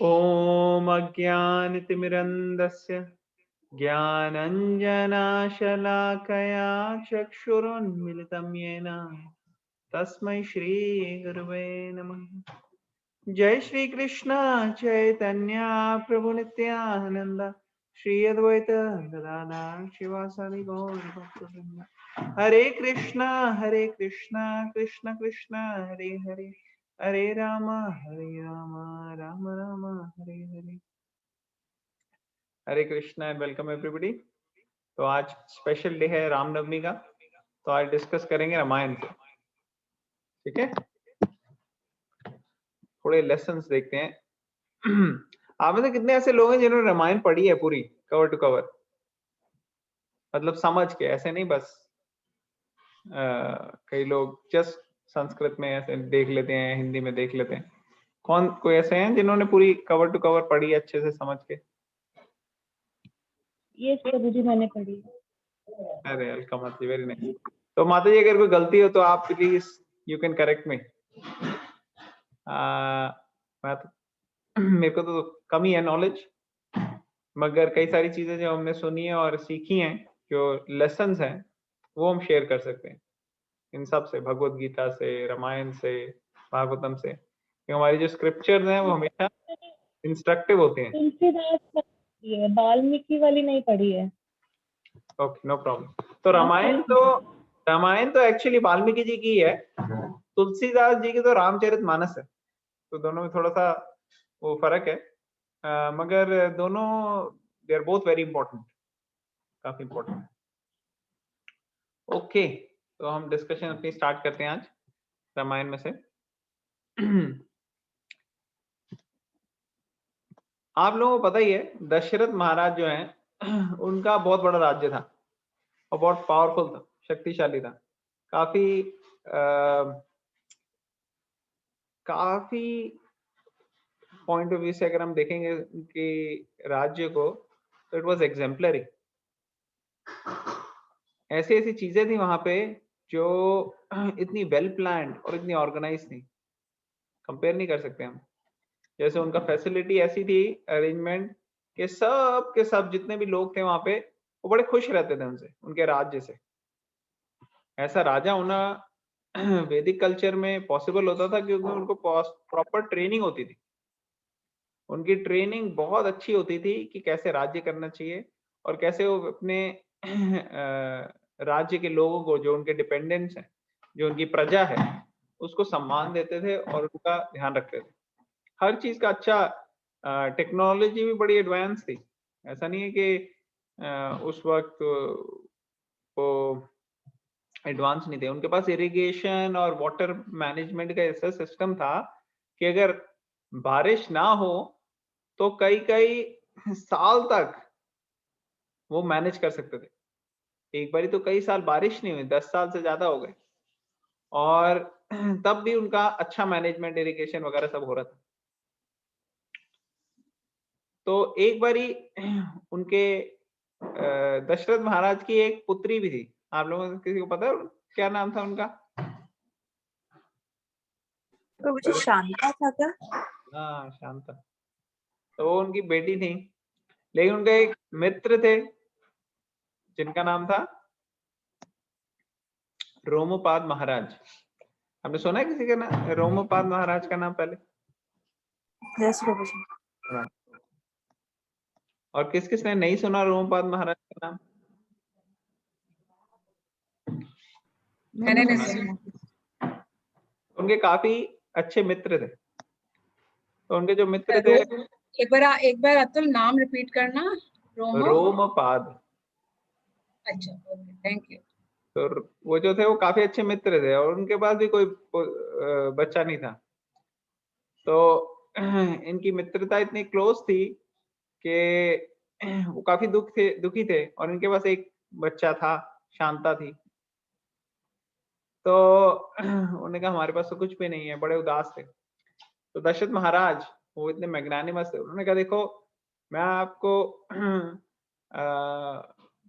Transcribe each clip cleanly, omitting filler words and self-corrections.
ॐ अज्ञानतिमिरन्धस्य ज्ञानञ्जनशलाकया चक्षुरुन्मिलितं येन तस्मै श्रीगुरवे नमः। जय श्री कृष्ण चैतन्य प्रभु नित्यानंद श्री अद्वैत गदाधर शिवासादि गौर भक्तवृंद। हरे कृष्णा कृष्ण कृष्ण हरे हरे, हरे राम राम राम हरे हरे। हरे कृष्णा एंड वेलकम एवरीबॉडी। तो आज स्पेशल डे है रामनवमी का, तो आज डिस्कस करेंगे रामायण से। ठीक है, थोड़े लेसन्स देखते हैं। आप में से कितने ऐसे लोग हैं जिन्होंने रामायण पढ़ी है पूरी कवर टू कवर, मतलब समझ के, ऐसे नहीं बस कई लोग जस्ट संस्कृत में ऐसे देख लेते हैं, हिंदी में देख लेते हैं। कौन कोई ऐसे हैं जिन्होंने पूरी कवर टू कवर पढ़ी है अच्छे से समझ के? ये प्रभु जी मैंने पढ़ी। अरे वेलकम जी, वेरी नाइस। तो माता जी अगर कोई गलती हो तो आप प्लीज यू कैन करेक्ट मी। मेरे को तो कम ही है नॉलेज, मगर कई सारी चीजें जो हमने सुनी है और सीखी हैं, जो लेसन्स हैं, वो हम शेयर कर सकते हैं इन सब से, भगवत गीता से, रामायण से, भागवतम से। क्योंकि हमारी जो स्क्रिप्चर्स हैं वो हमेशा इंस्ट्रक्टिव होते हैं। तुलसीदास पढ़ी है, वाल्मीकि वाली नहीं पढ़ी है। Okay, no problem. तो रामायण तो एक्चुअली वाल्मीकि जी की है, तुलसीदास जी की तो रामचरितमानस है। तो दोनों में थोड़ा सा वो फर्क है, मगर दोनों they are both very important, काफी इंपॉर्टेंट। ओके, तो हम डिस्कशन अपनी स्टार्ट करते हैं आज रामायण में से। आप लोगों को पता ही है, दशरथ महाराज जो हैं उनका बहुत बड़ा राज्य था और बहुत पावरफुल था, शक्तिशाली था। काफी पॉइंट ऑफ व्यू से अगर हम देखेंगे कि राज्य को, तो इट वाज एग्जेम्पलरी। ऐसी ऐसी चीजें थी वहां पे जो इतनी वेल प्लान्ड और इतनी ऑर्गेनाइज थी, कंपेयर नहीं कर सकते हम। जैसे उनका फैसिलिटी ऐसी थी, अरेंजमेंट, के सब जितने भी लोग थे वहां पे वो बड़े खुश रहते थे उनसे, उनके राज्य से। ऐसा राजा होना वैदिक कल्चर में पॉसिबल होता था क्योंकि उनको प्रॉपर ट्रेनिंग होती थी। उनकी ट्रेनिंग बहुत अच्छी होती थी कि कैसे राज्य करना चाहिए और कैसे वो अपने राज्य के लोगों को, जो उनके डिपेंडेंट्स हैं, जो उनकी प्रजा है, उसको सम्मान देते थे और उनका ध्यान रखते थे। हर चीज का अच्छा, टेक्नोलॉजी भी बड़ी एडवांस थी। ऐसा नहीं है कि उस वक्त वो एडवांस नहीं थे। उनके पास इरिगेशन और वाटर मैनेजमेंट का ऐसा सिस्टम था कि अगर बारिश ना हो तो कई कई साल तक वो मैनेज कर सकते थे। एक बारी तो कई साल बारिश नहीं हुई, 10 साल से ज्यादा हो गए, और तब भी उनका अच्छा मैनेजमेंट, इरिगेशन वगैरह सब हो रहा था। तो एक बारी उनके दशरथ महाराज की एक पुत्री भी थी। आप लोगों को किसी को पता है क्या नाम था उनका? तो मुझे शांता था क्या? हाँ, शांता। तो वो उनकी बेटी थी, लेकिन उनके एक मित्र थे जिनका नाम था रोमपाद महाराज। आपने सुना है किसी का नाम रोमपाद महाराज का नाम पहले? यस प्रभु जी। और किस किसने नहीं सुना रोमपाद महाराज का नाम? मैंने नहीं सुना। उनके काफी अच्छे मित्र थे। तो उनके जो मित्र थे, एक बार अतुल नाम रिपीट करना। रोमपाद। अच्छा, ओके, थैंक यू। तो वो जो थे वो काफी अच्छे मित्र थे और उनके पास भी कोई बच्चा नहीं था। तो इनकी मित्रता इतनी क्लोज थी कि वो काफी दुखी थे और इनके पास एक बच्चा था, शांता थी। तो उन्होंने कहा हमारे पास तो कुछ भी नहीं है, बड़े उदास थे। तो दशरथ महाराज वो इतने मैग्नानिमस थे, उन्होंने कहा देखो मैं आपको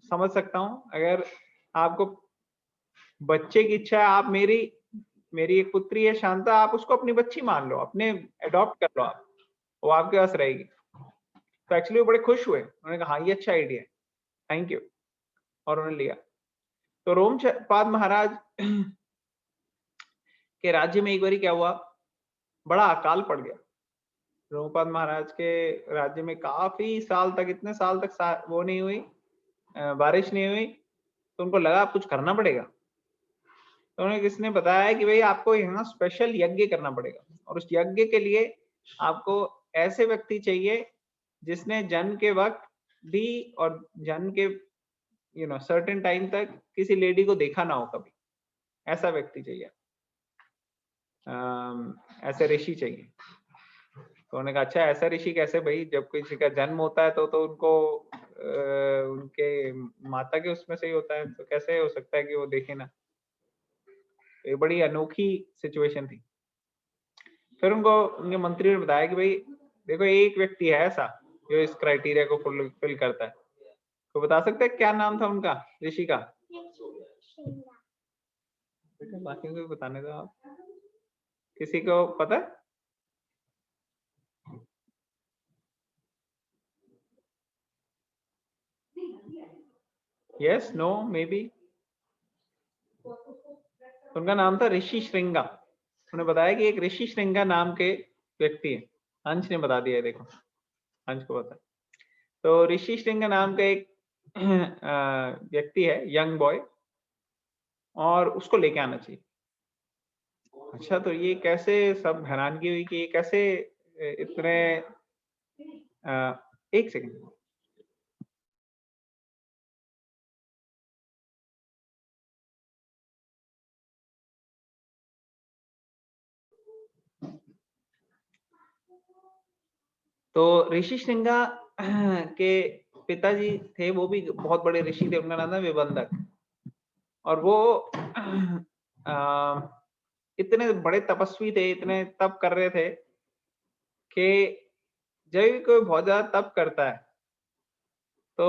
समझ सकता हूँ, अगर आपको बच्चे की इच्छा है, आप मेरी एक पुत्री है शांता, आप उसको अपनी बच्ची मान लो, अपने अडॉप्ट कर लो आप। वो आपके पास रहेगी। तो एक्चुअली वो बड़े खुश हुए, उन्होंने कहा हाँ ये अच्छा आइडिया है, थैंक यू, और उन्होंने लिया। तो रोमपाद महाराज के राज्य में एक बार क्या हुआ, बड़ा अकाल पड़ गया। रोमपाद महाराज के राज्य में काफी साल तक, इतने साल तक वो नहीं हुई, बारिश नहीं हुई, तो उनको लगा कुछ करना पड़ेगा। तो उन्हें किसने बताया कि भाई आपको यहाँ स्पेशल यज्ञ करना पड़ेगा, और उस यज्ञ के लिए आपको ऐसे व्यक्ति चाहिए जिसने जन्म के वक्त भी और जन्म के सर्टेन टाइम तक किसी लेडी को देखा ना हो कभी, ऐसा व्यक्ति चाहिए, ऐसे ऋषि चाहिए। तो उन्होंने कहा अच्छा ऐसा ऋषि कैसे भाई, जब किसी का जन्म होता है तो उनको उनके माता के उसमें से ही होता है, तो कैसे हो सकता है कि वो देखे ना। ये बड़ी अनोखी सिचुएशन थी। फिर उनको उनके मंत्री ने बताया कि भाई देखो एक व्यक्ति है ऐसा जो इस क्राइटेरिया को फुलफिल करता है, तो बता सकते हैं क्या नाम था उनका ऋषि का? बाकी को बताने दो आप, किसी को पता है? Yes, no, maybe. उनका नाम था ऋषि श्रृंगा। उन्होंने बताया कि एक ऋषि श्रृंगा नाम के व्यक्ति है। अंश ने बता दिया है, देखो अंश को पता है। तो ऋषि श्रृंगा नाम का एक व्यक्ति है, यंग बॉय, और उसको लेके आना चाहिए। अच्छा, तो ये कैसे, सब हैरानगी हुई कि ये कैसे इतने एक सेकंड, तो ऋषि श्रृंगा के पिताजी थे, वो भी बहुत बड़े ऋषि थे, उनका नाम था विबंधक। और वो इतने बड़े तपस्वी थे, इतने तप कर रहे थे कि जब भी कोई बहुत ज्यादा तप करता है तो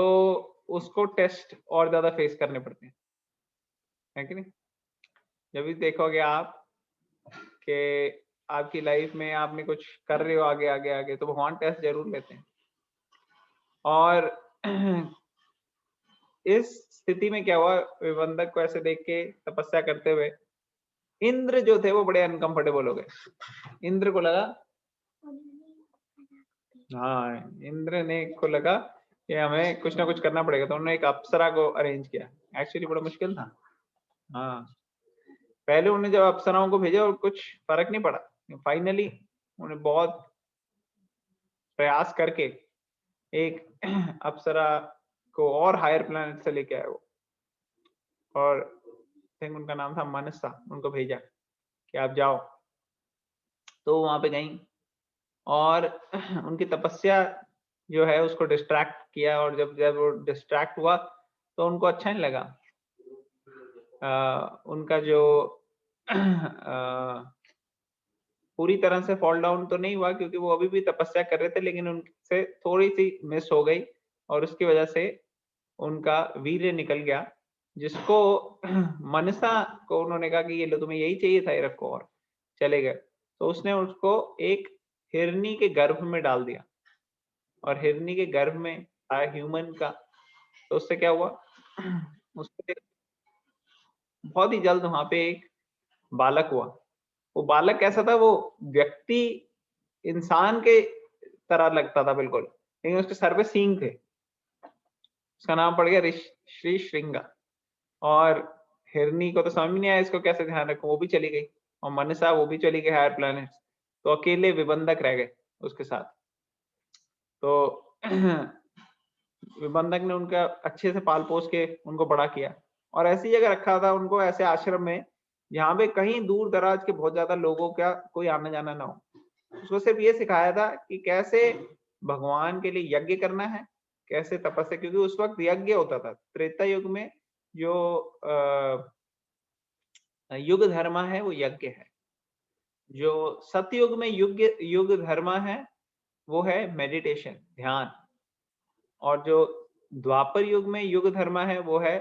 उसको टेस्ट और ज्यादा फेस करने पड़ते हैं, है कि नहीं? जब भी देखोगे आप कि आपकी लाइफ में आपने कुछ कर रहे हो आगे आगे आगे, तो भगवान टेस्ट जरूर लेते हैं। और इस स्थिति में क्या हुआ, विबंधक को ऐसे देख के तपस्या करते हुए इंद्र जो थे वो बड़े अनकंफर्टेबल हो गए। इंद्र को लगा, हाँ, इंद्र ने को लगा कि हमें कुछ ना कुछ करना पड़ेगा, तो उन्होंने एक अप्सरा को अरेंज किया। एक्चुअली बड़ा मुश्किल था। हाँ, पहले उन्होंने जब अप्सराओं को भेजा और कुछ फर्क नहीं पड़ा, फाइनली उन्होंने बहुत प्रयास करके एक अप्सरा को और हायर प्लैनेट से लेके आए वो, और थिंक उनका नाम था मनसा। उनको भेजा कि आप जाओ, तो वहां पे गई और उनकी तपस्या जो है उसको डिस्ट्रैक्ट किया, और जब वो डिस्ट्रैक्ट हुआ तो उनको अच्छा नहीं लगा। उनका जो पूरी तरह से फॉल डाउन तो नहीं हुआ, क्योंकि वो अभी भी तपस्या कर रहे थे, लेकिन उनसे थोड़ी सी मिस हो गई और उसकी वजह से उनका वीर्य निकल गया, जिसको मनसा को उन्होंने कहा कि ये लो, तुम्हें यही चाहिए था, ये रखो, और चले गए। तो उसने उसको एक हिरनी के गर्भ में डाल दिया, और हिरनी के गर्भ में आया ह्यूमन का। तो उससे क्या हुआ, उससे बहुत ही जल्द वहां पे एक बालक हुआ। वो बालक कैसा था, वो व्यक्ति इंसान के तरह लगता था बिल्कुल, लेकिन उसके सर पे सींग थे। उसका नाम पड़ गया श्री श्रृंगा। और हिरनी को तो समझ में नहीं आया इसको कैसे ध्यान रखो, वो भी चली गई, और मनसा वो भी चली गई हायर प्लैनेट। तो अकेले विबंधक रह गए उसके साथ। तो विबंधक ने उनका अच्छे से पाल पोस के उनको बड़ा किया, और ऐसी जगह रखा था उनको, ऐसे आश्रम में जहाँ पे कहीं दूर दराज के बहुत ज्यादा लोगों का कोई आना जाना ना हो। उसको सिर्फ ये सिखाया था कि कैसे भगवान के लिए यज्ञ करना है, कैसे तपस्या, क्योंकि उस वक्त यज्ञ होता था। त्रेता युग में जो युग धर्म है वो यज्ञ है, जो सतयुग में युग धर्म है वो है मेडिटेशन, ध्यान, और जो द्वापर युग में युग धर्म है वो है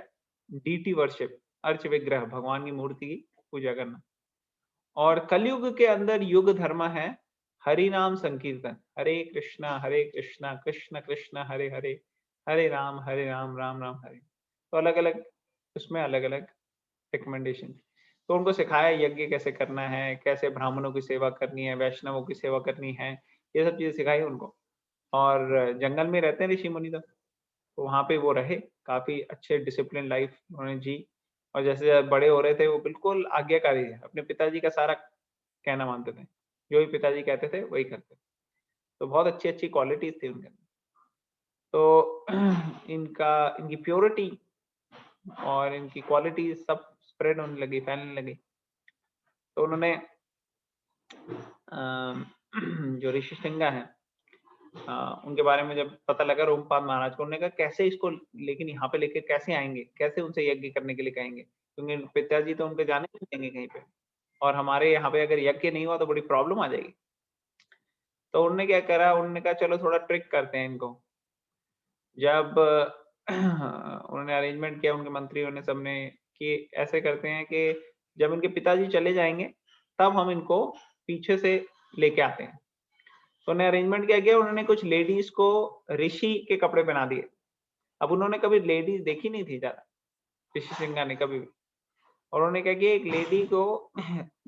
डीटी वर्शिप, अर्च विग्रह, भगवान की मूर्ति की पूजा करना। और कलयुग के अंदर युग धर्म है हरि नाम संकीर्तन, हरे कृष्णा कृष्ण कृष्ण हरे हरे, हरे राम राम राम हरे। तो अलग अलग उसमें अलग अलग रिकमेंडेशन। तो उनको सिखाया यज्ञ कैसे करना है, कैसे ब्राह्मणों की सेवा करनी है, वैष्णवों की सेवा करनी है, ये सब चीजें सिखाई उनको। और जंगल में रहते हैं ऋषि मुनि तो वहाँ पे वो रहे, काफी अच्छे डिसिप्लिन लाइफ उन्होंने जी। और जैसे जैसे बड़े हो रहे थे वो बिल्कुल आज्ञाकारी थे, अपने पिताजी का सारा कहना मानते थे, जो भी पिताजी कहते थे वही करते थे। तो बहुत अच्छी अच्छी क्वालिटीज थी उनके अंदर। तो इनकी प्योरिटी और इनकी क्वालिटी सब स्प्रेड होने लगी, फैलने लगी। तो उन्होंने जो ऋषि सिंगा है उनके बारे में जब पता लगा रोमपाद महाराज को, उन्होंने कहा कैसे इसको लेकिन यहाँ पे लेके कैसे आएंगे, कैसे उनसे यज्ञ करने के लिए कहेंगे, क्योंकि पिताजी तो उनके जाने नहीं देंगे कहीं पे, और हमारे यहाँ पे अगर यज्ञ नहीं हुआ तो बड़ी प्रॉब्लम आ जाएगी। तो उन्होंने क्या करा, उन्होंने कहा चलो थोड़ा ट्रिक करते हैं इनको। जब उन्होंने अरेंजमेंट किया उनके मंत्रियों ने सबने कि ऐसे करते हैं कि जब इनके पिताजी चले जाएंगे तब हम इनको पीछे से लेके आते हैं। तो उन्होंने अरेंजमेंट क्या किया, उन्होंने कुछ लेडीज को ऋषि के कपड़े पहना दिए। अब उन्होंने कभी लेडीज देखी नहीं थी ज्यादा, ऋषि सिंघा ने कभी भी। और उन्होंने क्या किया, एक लेडी को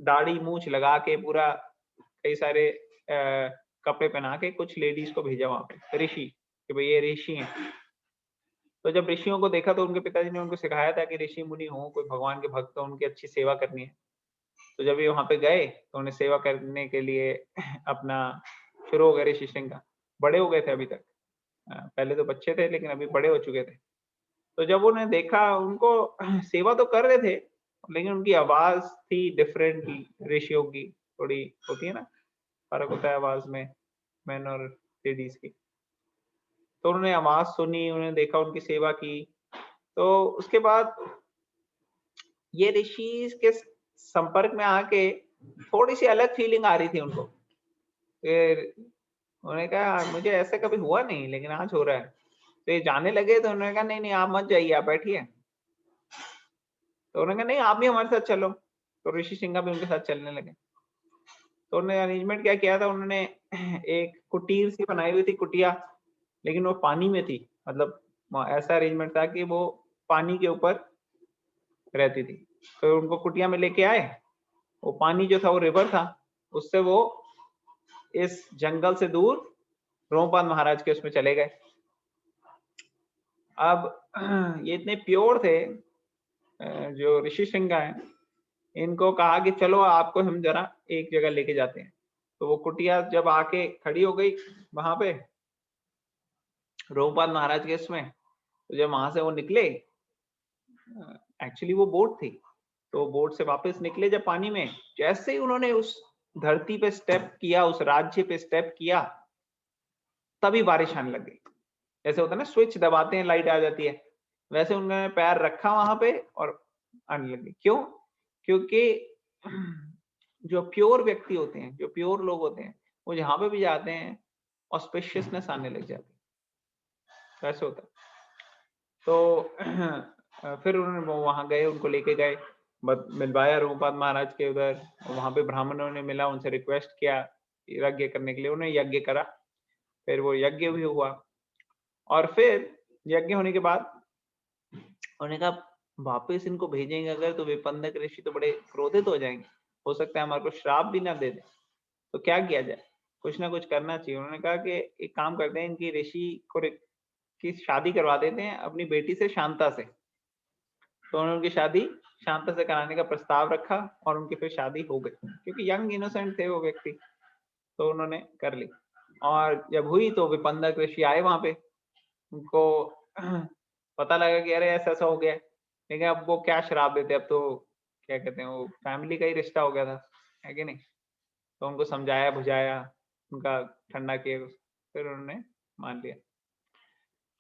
दाढ़ी मूछ लगा के पूरा कई सारे कपड़े पहना के कुछ लेडीज को भेजा वहां पे ऋषि, कि भाई ये ऋषि हैं। तो जब ऋषियों को देखा तो उनके पिताजी ने उनको सिखाया था कि ऋषि मुनि हो, कोई भगवान के भक्त हो, उनकी अच्छी सेवा करनी है। तो जब ये वहां पे गए तो उन्हें सेवा करने के लिए अपना शुरू हो गए। ऋषि सिंघा बड़े हो गए थे अभी तक, पहले तो बच्चे थे लेकिन अभी बड़े हो चुके थे। तो जब उन्हें देखा, उनको सेवा तो कर रहे थे लेकिन उनकी आवाज थी डिफरेंट ऋषियों की, थोड़ी होती है ना, फर्क होता है आवाज में मैन और लेडीज की। तो उन्होंने आवाज सुनी, उन्होंने देखा, उनकी सेवा की। तो उसके बाद ये ऋषि के संपर्क में आके थोड़ी सी अलग फीलिंग आ रही थी उनको। फिर उन्होंने कहा मुझे ऐसा कभी हुआ नहीं लेकिन आज हो रहा है। तो ये जाने लगे तो उन्होंने कहा नहीं नहीं आप मत जाइए, आप बैठिए। तो उन्होंने कहा नहीं आप भी हमारे साथ चलो। तो ऋषि सिंघा भी उनके साथ चलने लगे। तो उन्होंने अरेंजमेंट क्या किया था, उन्होंने एक कुटीर सी बनाई हुई थी, कुटिया, लेकिन वो पानी में थी। मतलब ऐसा अरेंजमेंट था कि वो पानी के ऊपर रहती थी। तो उनको कुटिया में लेके आए, वो पानी जो था वो रिवर था, उससे वो इस जंगल से दूर रोमपाद महाराज के उसमें चले गए। अब ये इतने प्योर थे जो ऋषि सिंघा है, इनको कहा कि चलो आपको हम जरा एक जगह लेके जाते हैं। तो वो कुटिया जब आके खड़ी हो गई वहां पे रोमपाद महाराज के उसमें, तो जब वहां से वो निकले, एक्चुअली वो बोट थी, तो बोट से वापस निकले जब पानी में, जैसे ही उन्होंने उस धरती पे स्टेप किया, उस राज्य पे स्टेप किया, तभी बारिश आने लग गई। जैसे होता है ना स्विच दबाते हैं लाइट आ जाती है, वैसे उन्होंने पैर रखा वहां पे और आने लगी। क्यों? क्योंकि जो प्योर व्यक्ति होते हैं, जो प्योर लोग होते हैं, वो जहां पे भी जाते हैं ऑस्पिशियसनेस आने लग जाती है, ऐसे होता है। तो फिर उन्होंने वहां गए, उनको लेके गए, मिलवाया रोमपाद महाराज के उधर। वहां पे ब्राह्मणों ने मिला, उनसे रिक्वेस्ट किया यज्ञ करने के लिए, उन्होंने यज्ञ करा। फिर वो यज्ञ भी हुआ, और फिर यज्ञ होने के बाद उन्होंने कहा वापस इनको भेजेंगे अगर तो विपंदक ऋषि तो बड़े क्रोधित हो जाएंगे, हो सकता है हमारे को श्राप भी ना दे दे। तो क्या किया जाए, कुछ ना कुछ करना चाहिए। उन्होंने कहा कि एक काम करते हैं, इनकी ऋषि को की शादी करवा देते हैं अपनी बेटी से, शांता से। तो उन्होंने उनकी शादी शांता से कराने का प्रस्ताव रखा और उनकी फिर शादी हो गई, क्योंकि यंग इनोसेंट थे वो व्यक्ति, तो उन्होंने कर ली। और जब हुई तो विपंदक ऋषि आए वहां पे, उनको पता लगा कि अरे ऐसा ऐसा हो गया, लेकिन अब वो क्या श्राप देते, अब तो क्या कहते हैं, वो फैमिली का ही रिश्ता हो गया था, है कि नहीं। तो उनको समझाया बुझाया, उनका ठंडा किया, फिर उन्होंने मान लिया।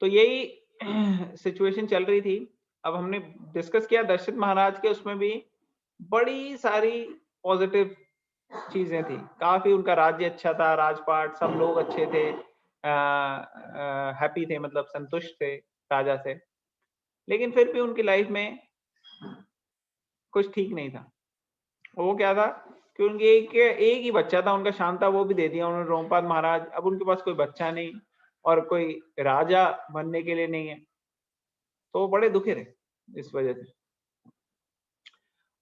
तो यही सिचुएशन चल रही थी। अब हमने डिस्कस किया दशरथ महाराज के, उसमें भी बड़ी सारी पॉजिटिव चीजें थी, काफी उनका राज्य अच्छा था, राजपाट सब लोग अच्छे थे, हैप्पी थे, मतलब संतुष्ट थे राजा से। लेकिन फिर भी उनकी लाइफ में कुछ ठीक नहीं था। वो क्या था क्योंकि एक ही बच्चा था उनका, शांता, वो भी दे दिया उन्होंने रोमपाद महाराज। अब उनके पास कोई बच्चा नहीं और कोई राजा बनने के लिए नहीं है, तो बड़े दुखी रहे इस वजह से।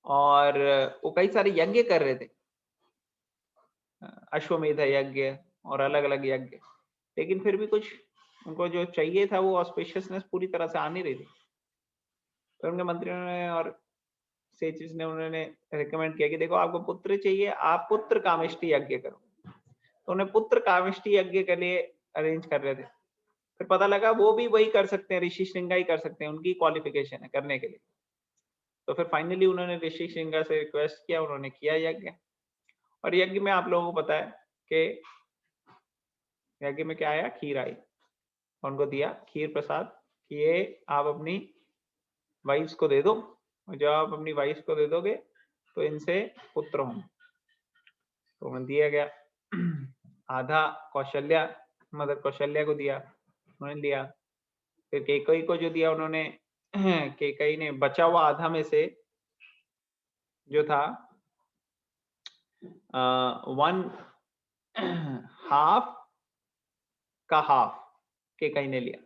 और वो कई सारे यज्ञ कर रहे थे, अश्वमेध यज्ञ और अलग अलग यज्ञ, लेकिन फिर भी कुछ उनको जो चाहिए था वो ऑस्पिशियसनेस पूरी तरह से आ नहीं रही थी। तो उनके मंत्रियों ने और सेचिस ने उन्होंने रिकमेंड किया कि देखो आपको पुत्र चाहिए, आप पुत्र कामेष्टि यज्ञ करो। तो उन्हें पुत्र कामेष्टि यज्ञ के लिए अरेंज कर रहे थे। फिर पता लगा वो भी वही कर सकते हैं, ऋषि श्रृंगा ही कर सकते हैं, उनकी क्वालिफिकेशन है करने के लिए। तो फिर फाइनली उन्होंने ऋषि श्रृंगा से रिक्वेस्ट किया, उन्होंने किया यज्ञ। और यज्ञ में आप लोगों को पता है कि यज्ञ में क्या आया, खीर आई। उनको दिया खीर प्रसाद कि ये आप अपनी वाइफ्स को दे दो, और जब आप अपनी वाइफ्स को दे दोगे तो इनसे पुत्र होंगे। तो उन्हें दिया गया। आधा कौशल्या, मदर कौशल्या को दिया, उन्होंने लिया। फिर केकई को जो दिया उन्होंने, केकई ने बचा हुआ आधा में से जो था 1/2 का हाफ केकई ने लिया।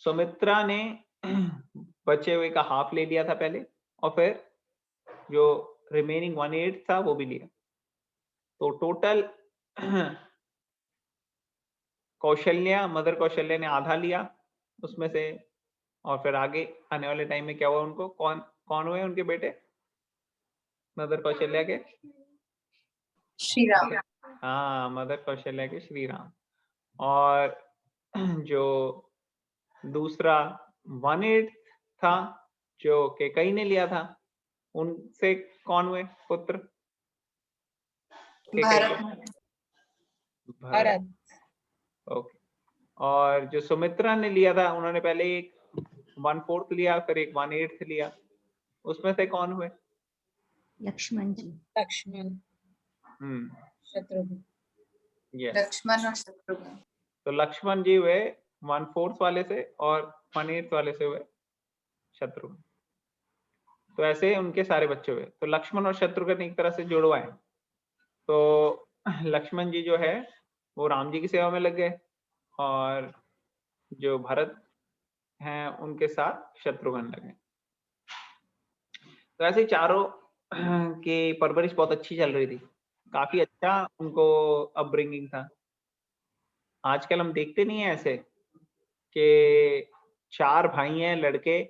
सुमित्रा ने बचे हुए का हाफ ले लिया था पहले, और फिर जो रिमेनिंग 1/8 था वो भी लिया। तो टोटल कौशल्या, मदर कौशल्या ने आधा लिया उसमें से। और फिर आगे आने वाले टाइम में क्या हुआ, उनको कौन कौन हुए उनके बेटे मदर कौशल्या के? श्री राम। हाँ, मदर कौशल्या के श्री राम। और जो दूसरा 1/8 था जो केकई ने लिया था, उनसे कौन हुए पुत्र? भारत। भरत। ओके। और जो सुमित्रा ने लिया था, उन्होंने पहले एक 1/4 लिया, फिर एक 1/8 लिया, उसमें से कौन हुए? लक्ष्मण जी। लक्ष्मण, शत्रुघ्न। यस। लक्ष्मण और शत्रुघ्न। तो लक्ष्मण जी हुए 1/4 वाले से और 1/8 वाले से हुए शत्रुघ्न। तो ऐसे उनके सारे बच्चे हुए। तो लक्ष्मण और शत्रुघ्न एक तरह से जुड़वा है। तो लक्ष्मण जी जो है वो राम जी की सेवा में लग गए, और जो भरत हैं उनके साथ शत्रुघ्न लगे। तो ऐसे चारों की परवरिश बहुत अच्छी चल रही थी, काफी अच्छा उनको अपब्रिंगिंग था। आजकल हम देखते नहीं है ऐसे कि 4 भाई हैं लड़के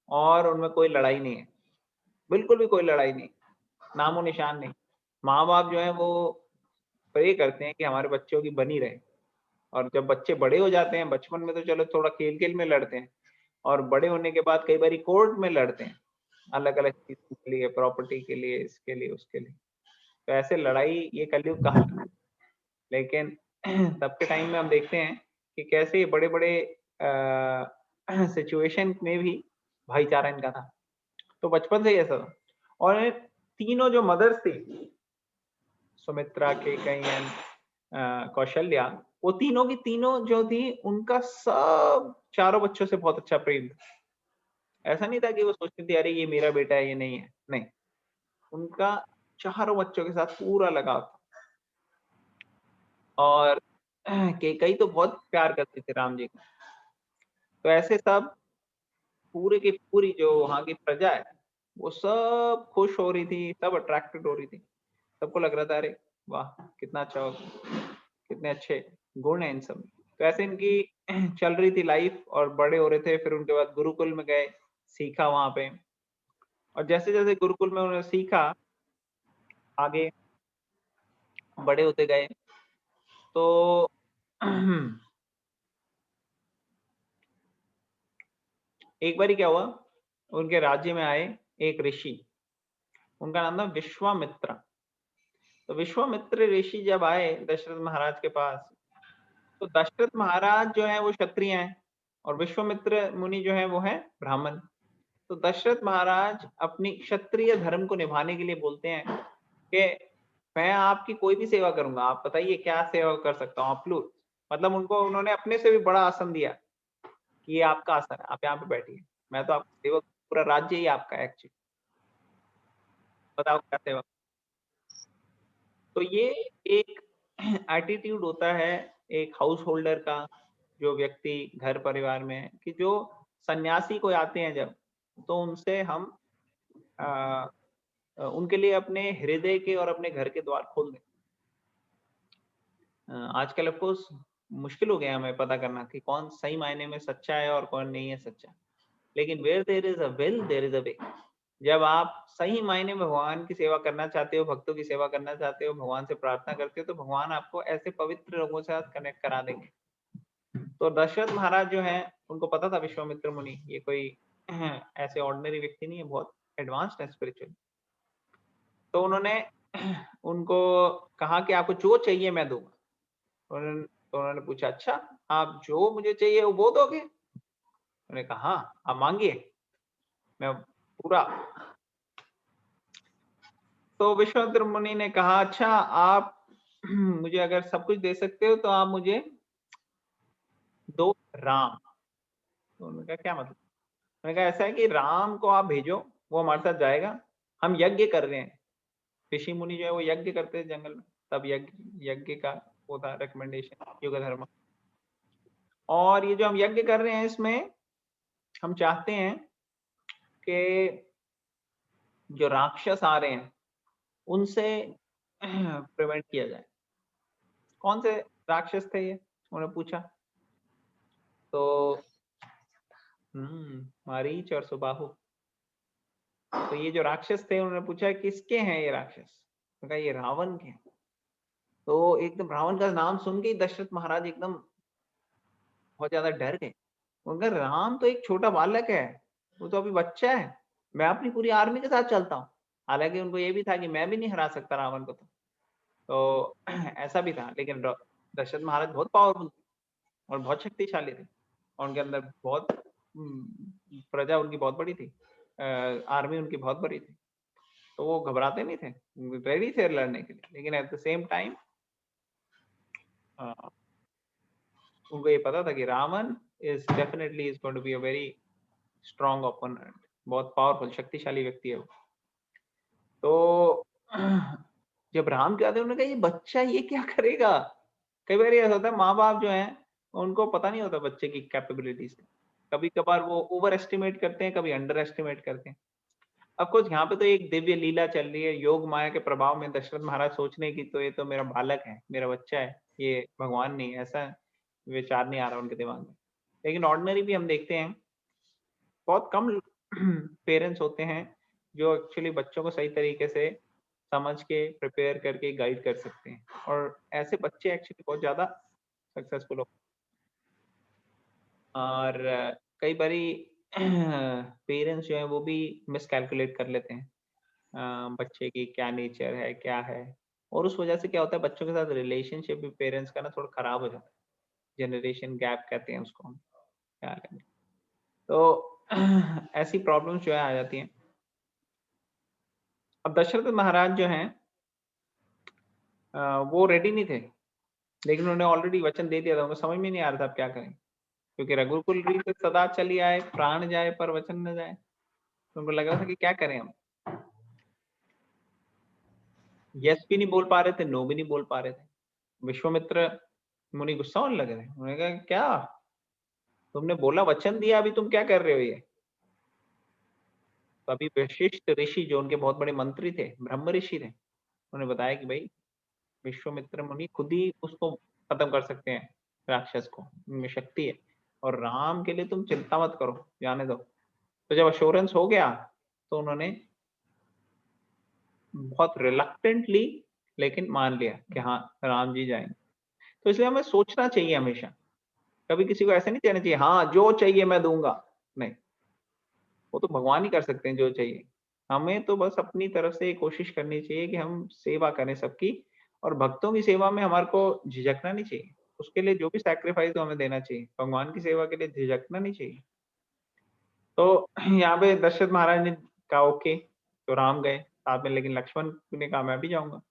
और उनमें कोई लड़ाई नहीं है, बिल्कुल भी कोई लड़ाई नहीं, नामो निशान नहीं। माँ बाप जो है वो प्रे करते हैं कि हमारे बच्चों की बनी रहे। और जब बच्चे बड़े हो जाते हैं, बचपन में तो चलो थोड़ा खेल खेल में लड़ते हैं, और बड़े होने के बाद कई बार कोर्ट में लड़ते हैं, अलग अलग चीजों के लिए, प्रॉपर्टी के लिए, इसके लिए, उसके लिए। तो ऐसे लड़ाई ये कलयुग कहा। लेकिन तब के टाइम में हम देखते हैं कि कैसे बड़े बड़े सिचुएशन में भी भाईचारा इनका था। तो बचपन से ही ऐसा था। और तीनों जो मदर्स थी, सुमित्रा, केकई, कौशल्या, वो तीनों की तीनों जो थी, उनका सब चारों बच्चों से बहुत अच्छा प्रेम था। ऐसा नहीं था कि वो सोचती थी अरे ये मेरा बेटा है, ये नहीं है, नहीं, उनका चारों बच्चों के साथ पूरा लगाव था। और केकई तो बहुत प्यार करते थे राम जी को। तो ऐसे सब पूरे की पूरी जो वहां की प्रजा है वो सब खुश हो रही थी, सब अट्रैक्टेड हो रही थी। सबको लग रहा था अरे वाह कितना अच्छा होगा, कितने अच्छे गुण हैं इन सब में। तो ऐसे इनकी चल रही थी लाइफ, और बड़े हो रहे थे। फिर उनके बाद गुरुकुल में गए, सीखा वहां पे। और जैसे जैसे गुरुकुल में उन्होंने सीखा, आगे बड़े होते गए। तो एक बार क्या हुआ, उनके राज्य में आए एक ऋषि, उनका नाम था विश्वामित्र। तो विश्वामित्र ऋषि जब आए दशरथ महाराज के पास, तो दशरथ महाराज जो है वो क्षत्रिय हैं, और विश्वामित्र मुनि जो है वो है ब्राह्मण। तो दशरथ महाराज अपनी क्षत्रिय धर्म को निभाने के लिए बोलते हैं कि मैं आपकी कोई भी सेवा करूंगा, आप बताइए क्या सेवा कर सकता हूँ। आप लोग मतलब उनको उन्होंने अपने से भी बड़ा आसन दिया कि ये आपका आसन है, आप यहाँ पे बैठिए, मैं तो आपका सेवक, पूरा राज्य ही आपका है एक्चुअली। बताओ क्या सेवा। तो ये एक एटीट्यूड होता है एक हाउस होल्डर का, जो व्यक्ति घर परिवार में है, कि जो सन्यासी कोई आते हैं जब, तो उनसे हम अ, उनके लिए अपने हृदय के और अपने घर के द्वार खोल दें। आजकल ऑफ कोर्स मुश्किल हो गया है हमें पता करना कि कौन सही मायने में सच्चा है और कौन नहीं है सच्चा। लेकिन where there is a will there is a way. जब आप सही मायने में भगवान की सेवा करना चाहते हो, भक्तों की सेवा करना चाहते हो, भगवान से प्रार्थना करते हो, तो भगवान आपको ऐसे पवित्र लोगों के साथ कनेक्ट करा देंगे। तो दशरथ महाराज जो हैं, उनको पता था विश्वामित्र मुनि ये कोई ऐसे ऑर्डिनरी व्यक्ति नहीं है, बहुत एडवांस्ड है स्पिरिचुअल। तो उन्होंने उनको कहा कि आपको जो चाहिए मैं दूंगा। तो उन्होंने पूछा, अच्छा आप जो मुझे चाहिए वो दोगे? उन्होंने कहा हाँ, आप मांगिए, मैं पूरा। तो विश्वामित्र मुनि ने कहा, अच्छा आप मुझे अगर सब कुछ दे सकते हो तो आप मुझे दो राम। तो उन्होंने कहा क्या मतलब? मैंने कहा ऐसा है कि राम को आप भेजो, वो हमारे साथ जाएगा, हम यज्ञ कर रहे हैं। ऋषि मुनि जो है वो यज्ञ करते हैं जंगल में, तब यज्ञ यज्ञ का वो था रिकमेंडेशन युग धर्म। और ये जो हम यज्ञ कर रहे हैं इसमें हम चाहते हैं कि जो राक्षस आ रहे हैं उनसे प्रिवेंट किया जाए। कौन से राक्षस थे ये उन्होंने पूछा। तो मारीच और सुबाहु। तो ये जो राक्षस थे उन्होंने पूछा किसके हैं ये राक्षस। तो कहा ये रावण के हैं। तो एकदम रावण का नाम सुन के ही दशरथ महाराज एकदम बहुत ज्यादा डर गए। उनका राम तो एक छोटा बालक है, वो तो अभी बच्चा है, मैं अपनी पूरी आर्मी के साथ चलता हूँ। हालांकि उनको ये भी था कि मैं भी नहीं हरा सकता रावण को। तो ऐसा भी था, लेकिन दशरथ महाराज बहुत पावरफुल थे और बहुत शक्तिशाली थे, और उनके अंदर बहुत प्रजा उनकी बहुत बड़ी थी, आर्मी उनकी बहुत बड़ी थी। तो वो घबराते नहीं थे, रेडी थे लड़ने के लिए। लेकिन एट द सेम टाइम उनको ये पता था कि Ravan is definitely is going to be a very strong opponent, बहुत पावरफुल शक्तिशाली व्यक्ति है वो। तो जब राम के आते उन्होंने कहा ये बच्चा ये क्या करेगा। कई बार ऐसा होता है माँ बाप जो है उनको पता नहीं होता बच्चे की कैपेबिलिटीज। कभी कभार वो ओवर एस्टिमेट करते हैं, कभी अंडर एस्टिमेट करते हैं। अब कुछ यहाँ पे तो एक दिव्य लीला चल रही है, योग माया के प्रभाव में दशरथ महाराज सोचने की तो ये तो मेरा बालक है, मेरा बच्चा है, ये भगवान नहीं है, ऐसा विचार नहीं आ रहा उनके दिमाग में। लेकिन ऑर्डिनरी भी हम देखते हैं बहुत कम पेरेंट्स होते हैं जो एक्चुअली बच्चों को सही तरीके से समझ के प्रिपेयर करके गाइड कर सकते हैं, और ऐसे बच्चे एक्चुअली बहुत ज्यादा सक्सेसफुल हो। और कई बारी पेरेंट्स जो है वो भी मिसकैलकुलेट कर लेते हैं बच्चे की क्या नेचर है क्या है, और उस वजह से क्या होता है बच्चों के साथ रिलेशनशिप भी पेरेंट्स का ना थोड़ा खराब हो जाता है। जनरेशन गैप कहते हैं उसको हम, क्या करें। तो ऐसी प्रॉब्लम्स जो है आ जाती हैं। अब दशरथ महाराज जो हैं वो रेडी नहीं थे, लेकिन उन्होंने ऑलरेडी वचन दे दिया था, उनको समझ में नहीं आ रहा था अब क्या करें, क्योंकि रघुकुल रीत सदा चली आए, प्राण जाए पर वचन न जाए। तो उनको लग रहा था कि क्या करें हम। यस भी नहीं बोल पा रहे थे, नो भी नहीं बोल पा रहे थे। विश्वामित्र मुनि गुस्सा होने लगे थे, उन्होंने कहा क्या तुमने बोला, वचन दिया, अभी तुम क्या कर रहे हो ये। तो अभी वशिष्ठ ऋषि जो उनके बहुत बड़े मंत्री थे, ब्रह्म ऋषि थे, उन्होंने बताया कि भाई विश्वामित्र मुनि खुद ही उसको खत्म कर सकते हैं, राक्षस को, उनमें शक्ति है, और राम के लिए तुम चिंता मत करो, जाने दो। तो जब अश्योरेंस हो गया तो उन्होंने बहुत रिलक्टेंटली लेकिन मान लिया कि हाँ राम जी जाएंगे। तो इसलिए हमें सोचना चाहिए हमेशा, कभी किसी को ऐसे नहीं कहना चाहिए हाँ जो चाहिए मैं दूंगा, नहीं, वो तो भगवान ही कर सकते हैं जो चाहिए। हमें तो बस अपनी तरफ से कोशिश करनी चाहिए कि हम सेवा करें सबकी, और भक्तों की सेवा में हमारे को झिझकना नहीं चाहिए। उसके लिए जो भी सैक्रिफाइस हमें देना चाहिए, भगवान की सेवा के लिए झिझकना नहीं चाहिए। तो यहाँ पे दशरथ महाराज ने कहा ओके, तो राम गए साथ में, लेकिन लक्ष्मण ने कहा मैं भी जाऊंगा।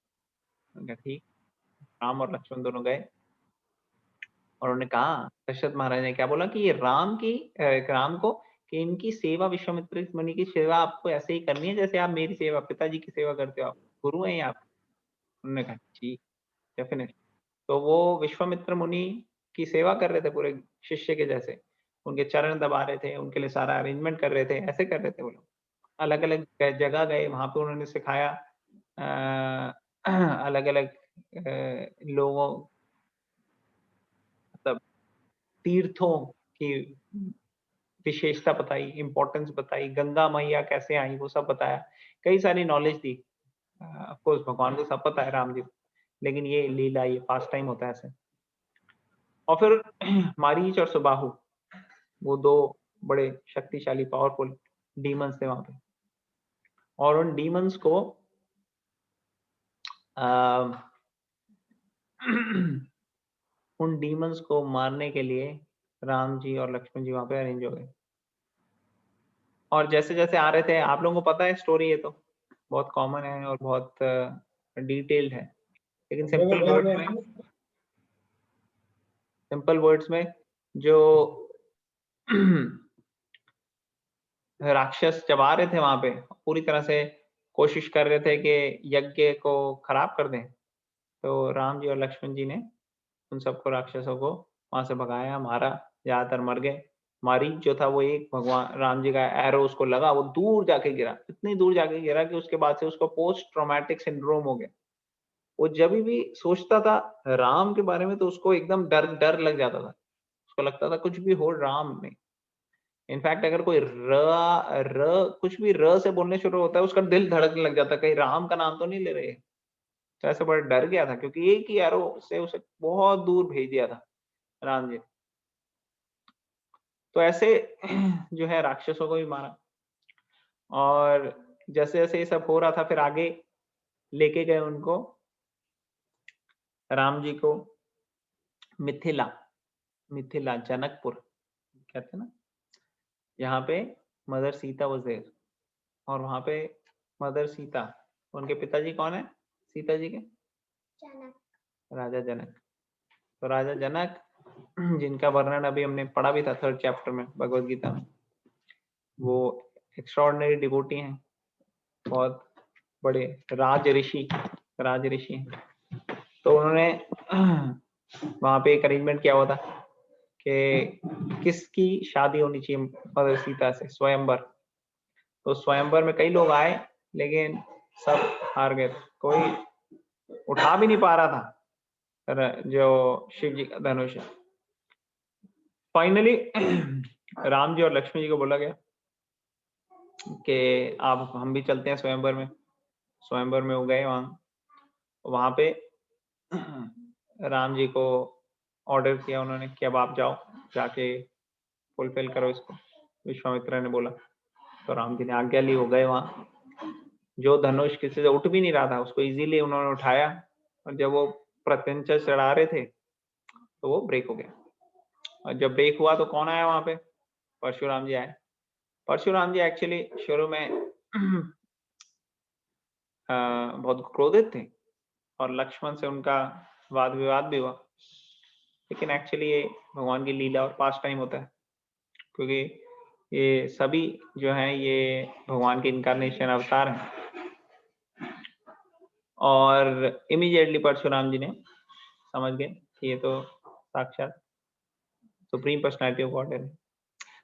मैंने कहा ठीक। राम और लक्ष्मण दोनों गए, और उन्होंने कहा, दशरथ महाराज ने क्या बोला कि ये राम को कि इनकी सेवा, विश्वामित्र मुनि की सेवा आपको ऐसे ही करनी है जैसे आप मेरी सेवा, पिताजी की सेवा करते हो, आप गुरु हैं आप। उन्होंने कहा जी डेफिनेटली। तो वो विश्वामित्र मुनि की सेवा कर रहे थे पूरे शिष्य के जैसे, उनके चरण दबा रहे थे, उनके लिए सारा अरेंजमेंट कर रहे थे, ऐसे कर रहे थे वो लोग। अलग अलग जगह गए, वहां पे उन्होंने सिखाया अलग अलग लोगों, मतलब तीर्थों की विशेषता बताई, इंपॉर्टेंस बताई, गंगा मैया कैसे आई वो सब बताया, कई सारी नॉलेज दी। ऑफ कोर्स भगवान को सब पता है, राम जी को, लेकिन ये लीला, ये पास टाइम होता है ऐसे। और फिर मारीच और सुबाहु, वो दो बड़े शक्तिशाली पावरफुल डीमंस थे वहां पे, और उन डीमंस को उन डीमंस को मारने के लिए राम जी और लक्ष्मण जी वहां पे अरेंज हो गए। और जैसे जैसे आ रहे थे, आप लोगों को पता है स्टोरी, ये तो बहुत कॉमन है और बहुत डिटेल्ड है, लेकिन सिंपल वर्ड्स में जो राक्षस जब आ रहे थे वहां पे, पूरी तरह से कोशिश कर रहे थे कि यज्ञ को खराब कर दें, तो राम जी और लक्ष्मण जी ने उन सबको, राक्षसों को वहां से भगाया, मारा, ज्यादातर मर गए। मारीच जो था वो एक भगवान राम जी का एरो उसको लगा, वो दूर जाके गिरा, इतनी दूर जाके गिरा कि उसके बाद से उसको पोस्ट ट्रॉमेटिक सिंड्रोम हो गया। वो जब भी सोचता था राम के बारे में तो उसको एकदम डर डर लग जाता था, उसको लगता था कुछ भी हो राम में। इनफैक्ट अगर कोई कुछ भी र से बोलने शुरू होता है, उसका दिल धड़कने लग जाता है, कहीं राम का नाम तो नहीं ले रहे। तो ऐसे बड़ा डर गया था, क्योंकि एक ही एरो से उसे बहुत दूर भेज दिया था राम जी। तो ऐसे जो है राक्षसों को भी मारा, और जैसे जैसे ये सब हो रहा था, फिर आगे लेके गए उनको, राम जी को मिथिला, मिथिला जनकपुर कहते हैं ना, यहाँ पे मदर सीता वाज देयर, और वहां पे मदर सीता, उनके पिताजी कौन है सीता जी के? जनक, राजा जनक। तो राजा जनक जिनका वर्णन अभी हमने पढ़ा भी था 3rd चैप्टर में भगवत गीता में, वो एक्स्ट्राऑर्डिनरी डिवोटी हैं, बहुत बड़े राज ऋषि हैं। तो उन्होंने वहां पे एक अरेंजमेंट किया हुआ था कि किसकी शादी होनी चाहिए मदर सीता से, स्वयंवर। तो स्वयंवर में कई लोग आए, लेकिन सब हार गए, कोई उठा भी नहीं पा रहा था जो शिव जी का धनुष है। फाइनली राम जी और लक्ष्मण जी को बोला गया कि आप, हम भी चलते हैं स्वयंवर में। स्वयंवर में वो गए, वहां पे राम जी को ऑर्डर किया उन्होंने कि अब आप जाओ, जाके फुलफिल करो इसको, विश्वामित्र ने बोला। तो राम जी ने आज्ञा ली, हो गए वहां। जो धनुष किसी से उठ भी नहीं रहा था, उसको इजीली उन्होंने उठाया, और जब वो प्रत्यंचा चढ़ा रहे थे तो वो ब्रेक हो गया। और जब ब्रेक हुआ तो कौन आया वहां पे? परशुराम जी आए। परशुराम जी एक्चुअली शुरू में बहुत क्रोधित थे, और लक्ष्मण से उनका वाद विवाद भी हुआ, लेकिन एक्चुअली ये भगवान की लीला और पास टाइम होता है, क्योंकि ये सभी जो हैं ये भगवान के इनकारनेशन अवतार हैं। और इमीडिएटली परशुराम जी ने समझ गए कि ये तो साक्षात सुप्रीम पर्सनैलिटी ऑफ गॉड है।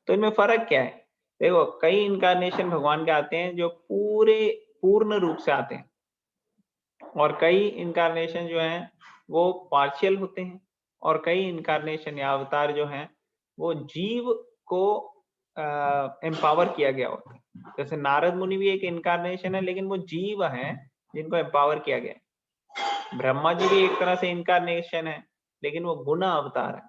तो इनमें फर्क क्या है? देखो, कई इनकारनेशन भगवान के आते हैं जो पूर्ण रूप से आते हैं, और कई इनकारनेशन जो हैं वो पार्शियल होते हैं, और कई इनकारनेशन या अवतार जो हैं वो जीव को एम्पावर किया गया होता है। जैसे नारद मुनि भी एक इनकारनेशन है, लेकिन वो जीव हैं जिनको एम्पावर किया गया है। ब्रह्मा जी भी एक तरह से इनकारनेशन है, लेकिन वो गुना अवतार है।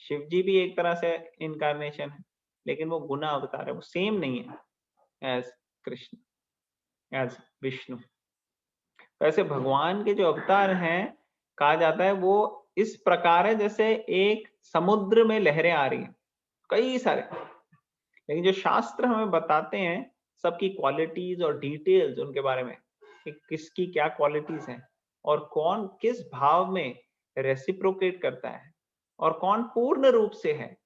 शिव जी भी एक तरह से इनकारनेशन है, लेकिन वो गुना अवतार है, वो सेम नहीं है एज कृष्ण, एज विष्णु। वैसे भगवान के जो अवतार हैं, कहा जाता है वो इस प्रकार है जैसे एक समुद्र में लहरें आ रही हैं, कई सारे, लेकिन जो शास्त्र हमें बताते हैं सबकी क्वालिटीज और डिटेल्स उनके बारे में, कि किसकी क्या क्वालिटीज हैं, और कौन किस भाव में रेसिप्रोकेट करता है, और कौन पूर्ण रूप से है,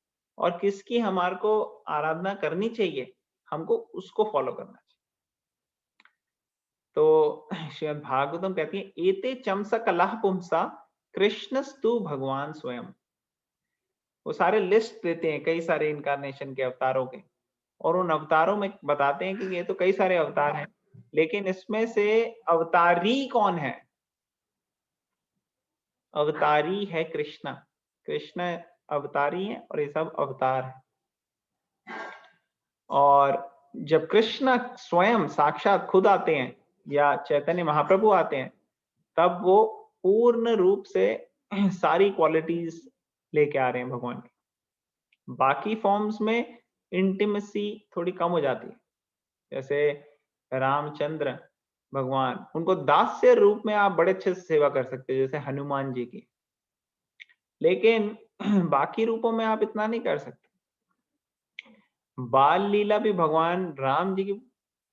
और किसकी हमारे को आराधना करनी चाहिए, हमको उसको फॉलो करना चाहिए। तो श्रीमद् भागवतम कहती है एते चमसा कलह पुंसा कृष्णस्तु भगवान स्वयं। वो सारे लिस्ट देते हैं कई सारे इनकारनेशन के अवतारों के, और उन अवतारों में बताते हैं कि ये तो कई सारे अवतार हैं, लेकिन इसमें से अवतारी कौन है? अवतारी है कृष्णा। कृष्ण अवतारी है और ये सब अवतार है। और जब कृष्ण स्वयं साक्षात खुद आते हैं या चैतन्य महाप्रभु आते हैं, तब वो पूर्ण रूप से सारी क्वालिटीज लेके आ रहे हैं भगवान की। बाकी फॉर्म्स में इंटीमेसी थोड़ी कम हो जाती है, जैसे रामचंद्र भगवान, उनको दास्य रूप में आप बड़े अच्छे से सेवा कर सकते हो, जैसे हनुमान जी की, लेकिन बाकी रूपों में आप इतना नहीं कर सकते। बाल लीला भी भगवान राम जी की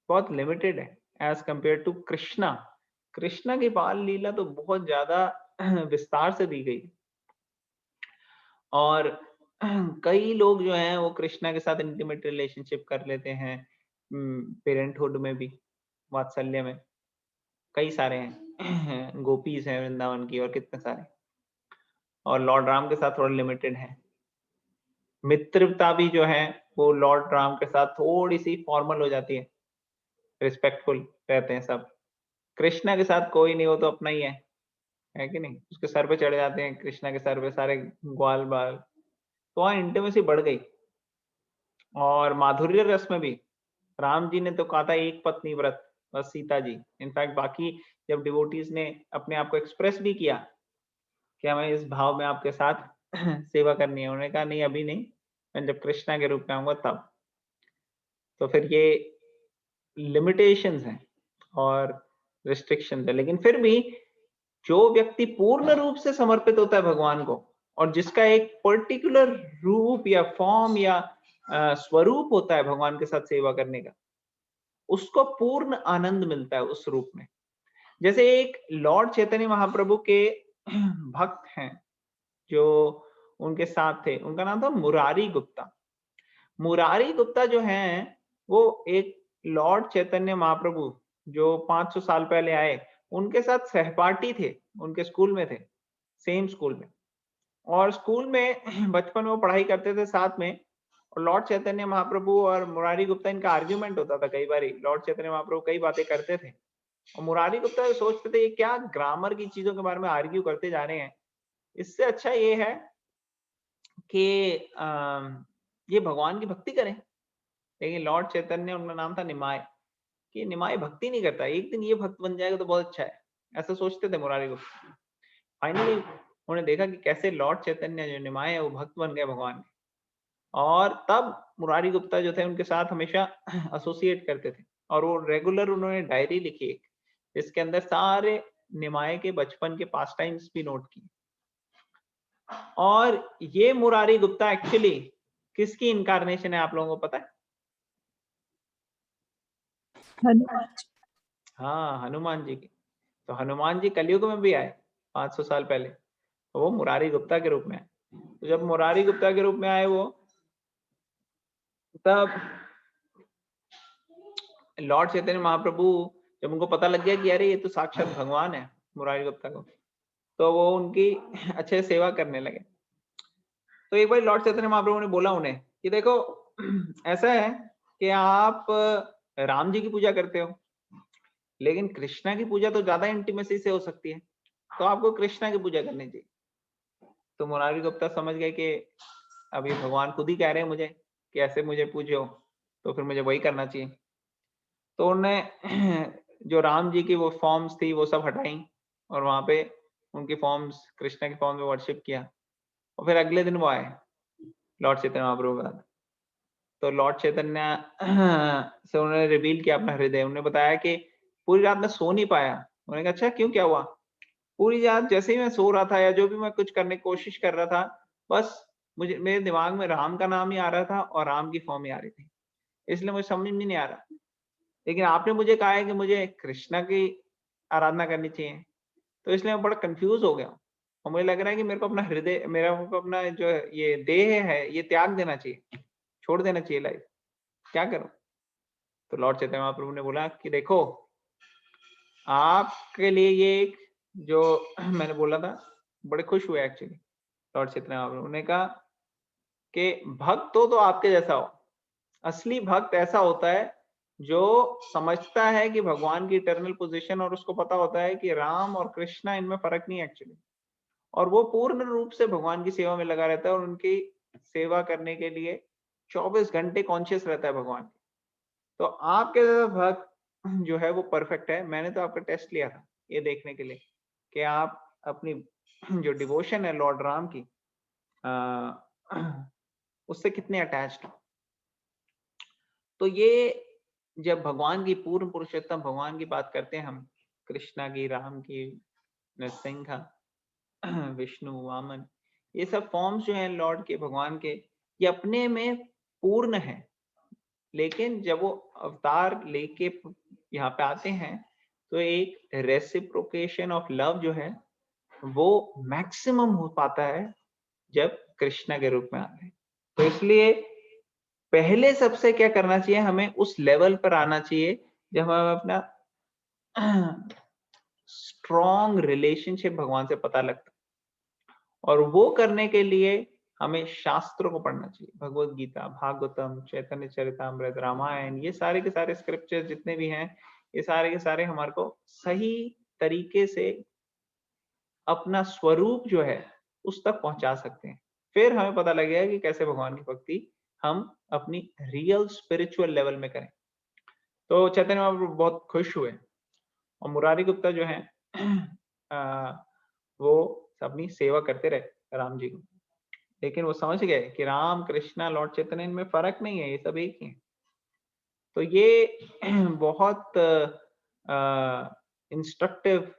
बहुत लिमिटेड है as compare to Krishna. Krishna की बाल लीला तो बहुत ज्यादा विस्तार से दी गई, और कई लोग जो हैं वो कृष्णा के साथ इंटीमेट रिलेशनशिप कर लेते हैं, पेरेंटहुड में भी, वात्सल्य में कई सारे हैं गोपीज हैं वृंदावन की और कितने सारे, और लॉर्ड राम के साथ थोड़ा लिमिटेड है। मित्रता भी जो है वो लॉर्ड राम के साथ थोड़ी सी फॉर्मल हो जाती है, रिस्पेक्टफुल रहते हैं सब। कृष्णा के साथ कोई नहीं, वो तो अपना ही है कि नहीं? उसके सर पे चढ़ जाते हैं, कृष्णा के सर पे सारे ग्वाल बाल, तो वहाँ इंटीमेसी बढ़ गई। और माधुर्य रस में भी राम जी ने तो कहा था एक पत्नी व्रत, बस सीता जी। इनफैक्ट बाकी जब डिवोटीज ने अपने आप को एक्सप्रेस भी किया कि हमें इस भाव में आपके साथ सेवा करनी है, उन्होंने कहा नहीं अभी नहीं, मैं जब कृष्णा के रूप में आऊंगा तब। तो फिर ये लिमिटेशंस हैं और रिस्ट्रिक्शंस है, लेकिन फिर भी जो व्यक्ति पूर्ण रूप से समर्पित होता है भगवान को, और जिसका एक पर्टिकुलर रूप या फॉर्म या स्वरूप होता है भगवान के साथ सेवा करने का, उसको पूर्ण आनंद मिलता है उस रूप में। जैसे एक लॉर्ड चैतन्य महाप्रभु के भक्त हैं जो उनके साथ थे, उनका नाम था मुरारी गुप्ता। मुरारी गुप्ता जो हैं वो एक लॉर्ड चैतन्य महाप्रभु जो 500 साल पहले आए, उनके साथ सहपाठी थे, उनके स्कूल में थे, सेम स्कूल में। और स्कूल में बचपन में वो पढ़ाई करते थे साथ में, और लॉर्ड चैतन्य महाप्रभु और मुरारी गुप्ता इनका आर्ग्यूमेंट होता था कई बार। लॉर्ड चैतन्य महाप्रभु कई बातें करते थे और मुरारी गुप्ता सोचते थे ये क्या ग्रामर की चीजों के बारे में आर्ग्यू करते जा रहे हैं, इससे अच्छा ये है कि ये भगवान की भक्ति करें। लेकिन लॉर्ड चैतन्य, उनका नाम था निमाय, कि निमाय भक्ति नहीं करता, एक दिन ये भक्त बन जाएगा तो बहुत अच्छा है, ऐसा सोचते थे मुरारी गुप्ता। फाइनली उन्होंने देखा कि कैसे लॉर्ड चैतन्य जो निमाय है वो भक्त बन गए भगवान के, और तब मुरारी गुप्ता जो थे उनके साथ हमेशा एसोसिएट करते थे, और वो रेगुलर उन्होंने डायरी लिखी एक, जिसके अंदर सारे निमाय के बचपन के पास टाइम्स भी नोट किए। और ये मुरारी गुप्ता एक्चुअली किसकी इनकारनेशन है आप लोगों को पता है? हाँ, हनुमान जी की। तो हनुमान जी कलयुग में भी आए 500 साल पहले, तो वो मुरारी गुप्ता के रूप में आए। तो जब मुरारी गुप्ता के रूप में आए वो, तब लॉर्ड चैतन्य महाप्रभु जब उनको पता लग गया कि अरे ये तो साक्षात भगवान है मुरारी गुप्ता को, तो वो उनकी अच्छे से सेवा करने लगे। तो एक बार लॉर्ड चैतन्य महाप्रभु ने बोला उन्हें कि देखो ऐसा है कि आप राम जी की पूजा करते हो, लेकिन कृष्णा की पूजा तो ज्यादा इंटीमेसी से हो सकती है, तो आपको कृष्णा की पूजा करनी चाहिए। तो मुरारी गुप्ता समझ गए कि अभी भगवान खुद ही कह रहे हैं मुझे कि ऐसे मुझे पूजो, तो फिर मुझे वही करना चाहिए। तो उन्होंने जो राम जी की वो फॉर्म्स थी वो सब हटाई, और वहां पे उनकी फॉर्म्स कृष्णा की फॉर्म में वर्शिप किया। और फिर अगले दिन वो आए लॉर्ड चैतन्य महाप्रभु का। तो लॉर्ड चैतन्य से उन्होंने रिवील किया अपना हृदय। उन्होंने बताया कि पूरी रात मैं सो नहीं पाया। उन्होंने कहा अच्छा क्यों, क्या हुआ? पूरी रात जैसे ही मैं सो रहा था या जो भी मैं कुछ करने की कोशिश कर रहा था, बस मुझे मेरे दिमाग में राम का नाम ही आ रहा था और राम की फॉर्म ही आ रही थी, इसलिए मुझे समझ में नहीं आ रहा। लेकिन आपने मुझे कहा है कि मुझे कृष्णा की आराधना करनी चाहिए, तो इसलिए मैं बड़ा कंफ्यूज हो गया हूँ। और मुझे लग रहा है कि मेरे को अपना हृदय, मेरा को अपना जो ये देह है ये त्याग देना चाहिए, छोड़ देना चाहिए लाइफ, क्या करूं? तो लॉर्ड चैतन्य महाप्रभु ने बोला कि देखो आपके लिए ये एक जो मैंने बोला था, बड़े खुश हुए एक्चुअली लॉर्ड चैतन्य महाप्रभु ने कहा कि भक्त तो आपके जैसा हो। असली भक्त ऐसा होता है जो समझता है कि भगवान की इटर्नल पोजीशन, और उसको पता होता है कि राम और कृष्णा इनमें फर्क नहीं है एक्चुअली, और वो पूर्ण रूप से भगवान की सेवा में लगा रहता है और उनकी सेवा करने के लिए 24 घंटे कॉन्शियस रहता है भगवान। तो आपके जैसा भक्त जो है वो परफेक्ट है। मैंने तो आपका टेस्ट लिया था ये देखने के लिए कि आप अपनी जो डिवोशन है लॉर्ड राम की उससे कितने अटैच्ड हो। तो ये जब भगवान की पूर्ण पुरुषोत्तम भगवान की बात करते हैं हम, कृष्णा की, राम की, नरसिंह, विष्णु, वामन, ये सब फॉर्म्स जो हैं लॉर्ड के, भगवान के, ये अपने में पूर्ण है, लेकिन जब वो अवतार लेके यहाँ पे आते हैं तो एक रेसिप्रोकेशन ऑफ लव जो है वो मैक्सिमम हो पाता है जब कृष्णा के रूप में आते हैं। तो इसलिए पहले सबसे क्या करना चाहिए, हमें उस लेवल पर आना चाहिए जब हम अपना स्ट्रॉन्ग रिलेशनशिप भगवान से पता लगता है, और वो करने के लिए हमें शास्त्रों को पढ़ना चाहिए, भगवत गीता, भागवतम, चैतन्य चरितामृत, रामायण, ये सारे के सारे स्क्रिप्चर जितने भी हैं, ये सारे के सारे हमारे को सही तरीके से अपना स्वरूप जो है उस तक पहुंचा सकते हैं। फिर हमें पता लगेगा कि कैसे भगवान की भक्ति हम अपनी रियल स्पिरिचुअल लेवल में करें। तो चैतन्य महाप्रभु बहुत खुश हुए, और मुरारी गुप्ता जो है वो अपनी सेवा करते रहे राम जी को, लेकिन वो समझ गए कि राम, कृष्णा, लॉर्ड चैतन्य, इनमें फर्क नहीं है, ये सब एक ही है। तो ये बहुत इंस्ट्रक्टिव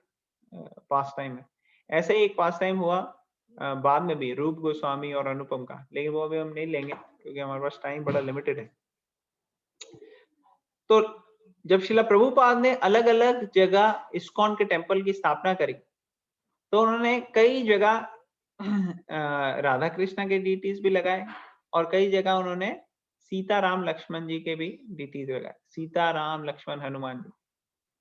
पास टाइम है। ऐसे ही एक पास टाइम हुआ बाद में भी रूप गोस्वामी और अनुपम का, लेकिन वो अभी हम नहीं लेंगे क्योंकि हमारे पास टाइम बड़ा लिमिटेड है। तो जब शिला प्रभुपाद ने अलग अलग जगह इस्कॉन के टेम्पल की स्थापना करी, तो उन्होंने कई जगह राधा कृष्णा के डीटीज भी लगाए, और कई जगह उन्होंने सीता राम लक्ष्मण जी के भी डीटीज लगाए, सीता राम लक्ष्मण हनुमान जी।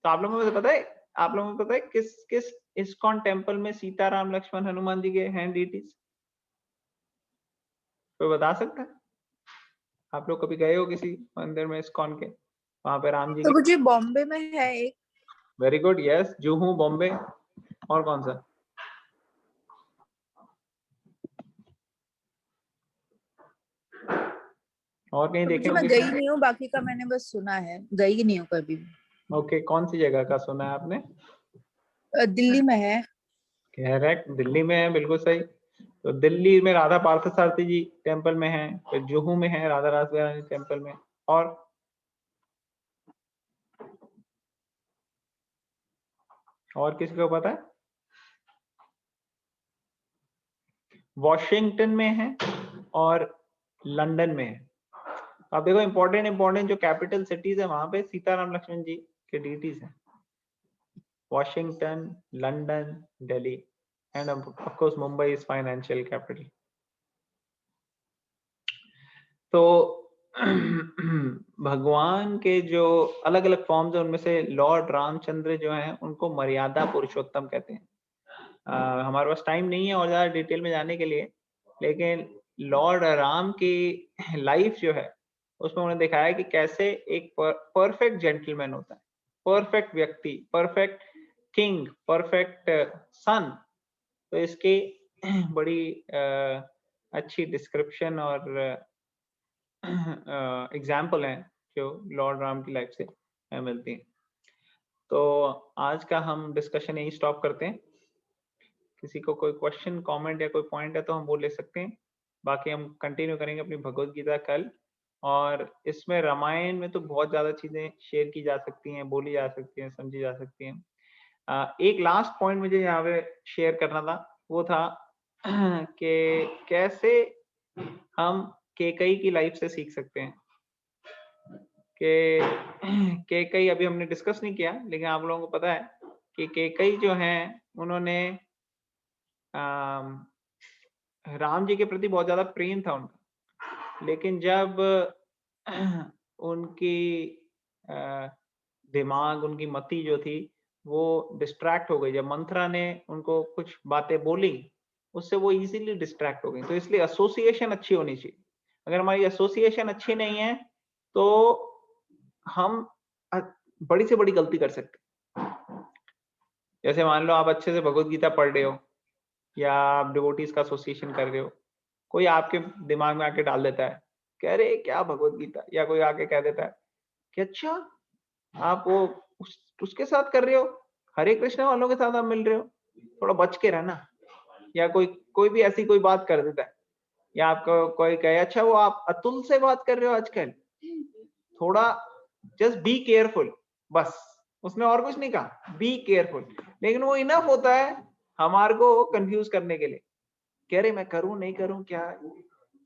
तो आप लोगों को पता है, आप लोगों को पता है किस किस इस्कॉन टेम्पल में सीता राम लक्ष्मण हनुमान जी के हैं डीटीज? कोई बता सकता है? आप लोग कभी गए हो किसी मंदिर में इस्कॉन के, वहां पे राम जी तो के? मुझे बॉम्बे में है एक। Very good, yes, Juhu, Bombay, और कौन सा? और कहीं तो देखे मुझे, हो मैं किसी? गई नहीं हूँ, बाकी का मैंने बस सुना है, गई नहीं हूँ कभी भी। ओके, कौन सी जगह का सुना है आपने? दिल्ली में है। करेक्ट, दिल्ली में है, बिल्कुल सही। तो दिल्ली में राधा पार्थसारथी जी टेम्पल में है, फिर जुहू में है राधा रासबिहारी टेम्पल में, और किसी को पता है? वॉशिंगटन में है और लंदन में है। अब देखो इंपॉर्टेंट जो कैपिटल सिटीज है वहां पे सीताराम लक्ष्मण जी के डीटीज हैं, Washington, London, Delhi, end of course Mumbai is financial capital. तो भगवान के जो अलग अलग फॉर्म्स है उनमें से लॉर्ड रामचंद्र जो हैं उनको मर्यादा पुरुषोत्तम कहते हैं। हमारे पास टाइम नहीं है और ज्यादा डिटेल में जाने के लिए, लेकिन लॉर्ड राम की लाइफ जो है उसमें उन्होंने दिखाया कि कैसे एक परफेक्ट जेंटलमैन होता है, परफेक्ट व्यक्ति, परफेक्ट किंग, परफेक्ट सन। तो इसकी बड़ी अच्छी डिस्क्रिप्शन और एग्जाम्पल हैं जो लॉर्ड राम की लाइफ से मिलती हैं। तो आज का हम डिस्कशन यही स्टॉप करते हैं। किसी को कोई क्वेश्चन, कमेंट या कोई पॉइंट है तो हम वो ले सकते हैं, बाकी हम कंटिन्यू करेंगे अपनी भगवत गीता कल। और इसमें रामायण में तो बहुत ज्यादा चीजें शेयर की जा सकती हैं, बोली जा सकती हैं, समझी जा सकती हैं। एक लास्ट पॉइंट मुझे यहाँ पे शेयर करना था, वो था कि कैसे हम केकई की लाइफ से सीख सकते हैं। कि केकई अभी हमने डिस्कस नहीं किया, लेकिन आप लोगों को पता है कि केकई जो हैं उन्होंने राम जी के प्रति बहुत ज्यादा प्रेम था उनका, लेकिन जब उनकी दिमाग, उनकी मति जो थी वो डिस्ट्रैक्ट हो गई, जब मंथरा ने उनको कुछ बातें बोली उससे वो इजीली डिस्ट्रैक्ट हो गई। तो इसलिए एसोसिएशन अच्छी होनी चाहिए। अगर हमारी एसोसिएशन अच्छी नहीं है तो हम बड़ी से बड़ी गलती कर सकते हैं। जैसे मान लो आप अच्छे से भगवत गीता पढ़ रहे हो या आप डिवोटीज का एसोसिएशन कर रहे हो, कोई आपके दिमाग में आके डाल देता है कह रहे क्या भगवत गीता, या कोई आके कह देता है कि अच्छा आप वो उसके साथ कर रहे हो, हरे कृष्ण वालों के साथ आप मिल रहे हो, थोड़ा बच के रहना। या कोई कोई भी ऐसी कोई बात कर देता है, या आपको कोई कहे अच्छा वो आप अतुल से बात कर रहे हो आजकल, थोड़ा जस्ट बी केयरफुल, बस उसने और कुछ नहीं कहा, बी केयरफुल। लेकिन वो इनफ होता है हमारे को कंफ्यूज करने के लिए, कह रहे मैं करूं नहीं करूं क्या।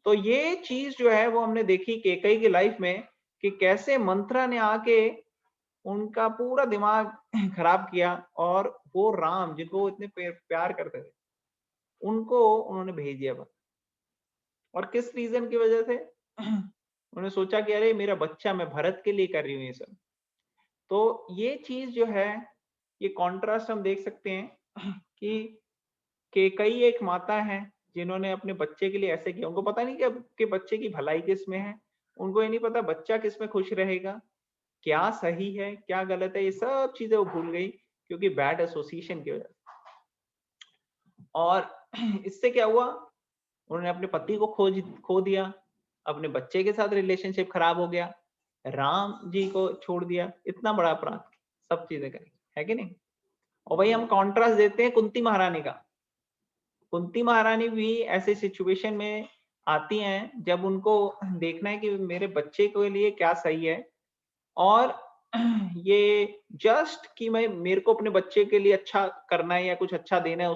तो ये चीज जो है वो हमने देखी केकई की लाइफ में कि कैसे मंत्रा ने आके उनका पूरा दिमाग खराब किया, और वो राम जिनको वो इतने प्यार करते थे उनको उन्होंने भेज दिया बस। और किस रीजन की वजह से उन्होंने सोचा कि अरे मेरा बच्चा, मैं भरत के लिए कर रही हूँ ये सब। तो ये चीज जो है, ये कॉन्ट्रास्ट हम देख सकते हैं कि केकई एक माता है जिन्होंने अपने बच्चे के लिए ऐसे किया। उनको पता नहीं कि बच्चे की भलाई किस में है, उनको ये नहीं पता बच्चा किस में खुश रहेगा, क्या सही है क्या गलत है, ये सब चीजें वो भूल गई क्योंकि बैड एसोसिएशन की वजह से। और इससे क्या हुआ, उन्होंने अपने पति को खो दिया, अपने बच्चे के साथ रिलेशनशिप खराब हो गया, राम जी को छोड़ दिया, इतना बड़ा अपराध, सब चीजें करी, है कि नहीं। और वही हम कॉन्ट्रास्ट देते हैं कुंती महारानी का। कुंती महारानी भी ऐसे सिचुएशन में आती हैं जब उनको देखना है कि मेरे बच्चे के लिए क्या सही है, और ये जस्ट कि मैं मेरे को अपने बच्चे के लिए अच्छा करना है या कुछ अच्छा देना है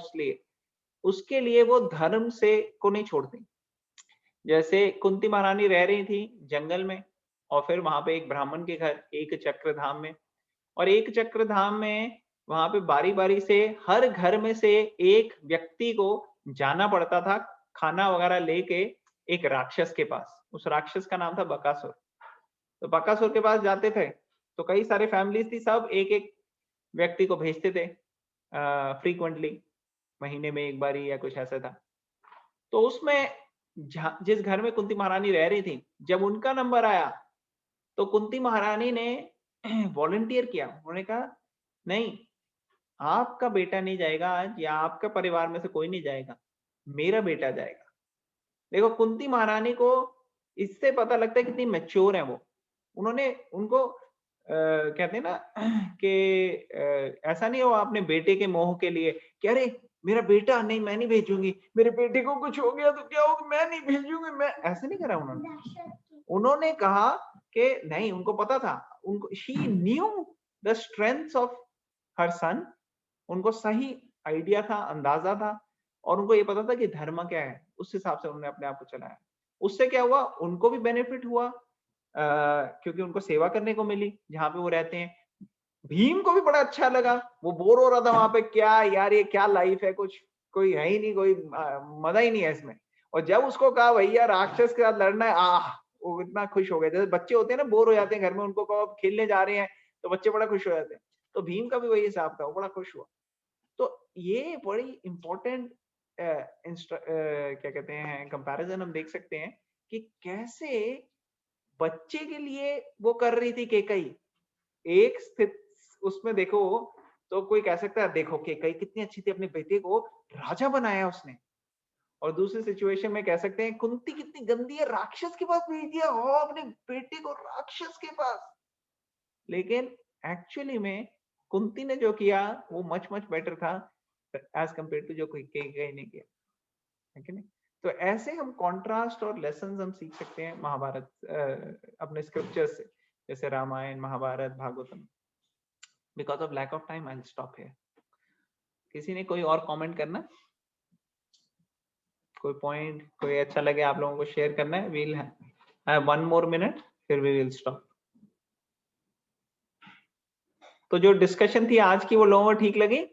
उसके लिए वो धर्म से को नहीं छोड़ती। जैसे कुंती महारानी रह रही थी जंगल में, और फिर वहां पे एक ब्राह्मण के घर एक चक्र धाम में, और एक चक्र धाम में वहां पे बारी बारी से हर घर में से एक व्यक्ति को जाना पड़ता था खाना वगैरह लेके एक राक्षस के पास। उस राक्षस का नाम था बकासुर। तो बकासुर के पास जाते थे तो कई सारे फैमिलीज थी, सब एक एक व्यक्ति को भेजते थे फ्रीक्वेंटली, महीने में एक बारी या कुछ ऐसा था। तो उसमें जिस घर में कुंती महारानी रह रही थी, जब उनका नंबर आया तो कुंती महारानी ने वॉलंटियर किया। उन्होंने कहा नहीं, आपका बेटा नहीं जाएगा आज, या आपका परिवार में से कोई नहीं जाएगा, मेरा बेटा जाएगा। देखो कुंती महारानी को इससे पता लगता है कितनी मैच्योर है वो। उन्होंने उनको कहते हैं ना कि ऐसा नहीं हो अपने बेटे के मोह के लिए कि अरे मेरा बेटा नहीं, मैं नहीं भेजूंगी, मेरे बेटे को कुछ हो गया तो क्या होगा, मैं नहीं भेजूंगी, मैं ऐसे नहीं करा उन्होंने। उन्होंने कहा कि नहीं, उनको पता था, उनको she knew the strength of her son, उनको सही आइडिया था, अंदाजा था, और उनको ये पता था कि धर्म क्या है, उस हिसाब से उन्होंने अपने आप को चलाया। उससे क्या हुआ, उनको भी बेनिफिट हुआ क्योंकि उनको सेवा करने को मिली जहां पे वो रहते हैं। भीम को भी बड़ा अच्छा लगा, वो बोर हो रहा था वहां पे, क्या यार ये क्या लाइफ है, कुछ कोई है ही नहीं, कोई मजा ही नहीं है इसमें। और जब उसको कहा भैया राक्षस के साथ लड़ना है, वो इतना खुश हो गए। जैसे बच्चे होते हैं ना, बोर हो जाते हैं घर में, उनको कहो खेलने जा रहे हैं तो बच्चे बड़ा खुश हो जाते हैं। तो भीम का भी वही हिसाब था, वो बड़ा खुश हुआ। तो ये बड़ी इंपॉर्टेंट क्या कहते हैं कंपैरिजन हम देख सकते हैं कि कैसे बच्चे के लिए वो कर रही थी केकई। एक स्थित उसमें देखो तो कोई कह सकता है देखो केकई कितनी अच्छी थी, अपने बेटे को राजा बनाया उसने। और दूसरी सिचुएशन में कह सकते हैं कुंती कितनी गंदी है, राक्षस के पास भेज दिया हो अपने बेटे को, राक्षस के पास। लेकिन एक्चुअली में कुंती ने जो किया वो मच मच बेटर था एज कंपेयर टू जो कोई ने किया, है कि नहीं। तो ऐसे हम कॉन्ट्रास्ट और लेसन्स हम सीख सकते हैं महाभारत अपने स्क्रिप्चर से, जैसे Ramayan, Mahabharat, Bhagavatam. Because of lack of time I will stop here. किसी ने कोई और कमेंट करना, कोई पॉइंट, कोई अच्छा लगे आप लोगों को शेयर करना है? वील हैव 1 मोर मिनट, फिर वी विल स्टॉप। तो जो डिस्कशन थी आज की वो लोगों को ठीक लगी?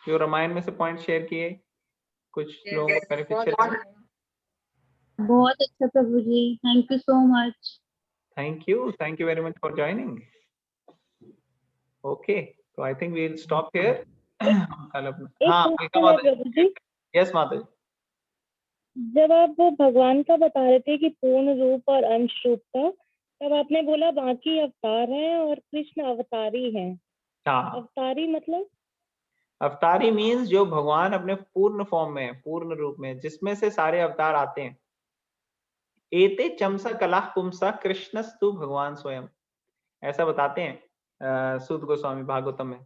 जो रामायण में से पॉइंट शेयर किए, कुछ लोगों को बेनिफिशियल। बहुत अच्छा Prabhu ji, thank you so much. Thank you very much for joining. Okay, तो I think we will stop here. एक हाँ क्वेश्चन है प्रभु जी, यस माता जी। जब आप वो भगवान का बता रहे थे कि पूर्ण रूप और अंश रूप का, तब आपने बोला बाकी अवतार हैं और कृष्ण अवतारी हैं। हाँ, अवतारी मतलब? अवतारी मीन्स जो भगवान अपने पूर्ण फॉर्म में है, पूर्ण रूप में, जिसमें से सारे अवतार आते हैं। एते चमसा कला पुंसा कृष्णस्तु भगवान स्वयं, ऐसा बताते हैं सूत गोस्वामी भागवतम में,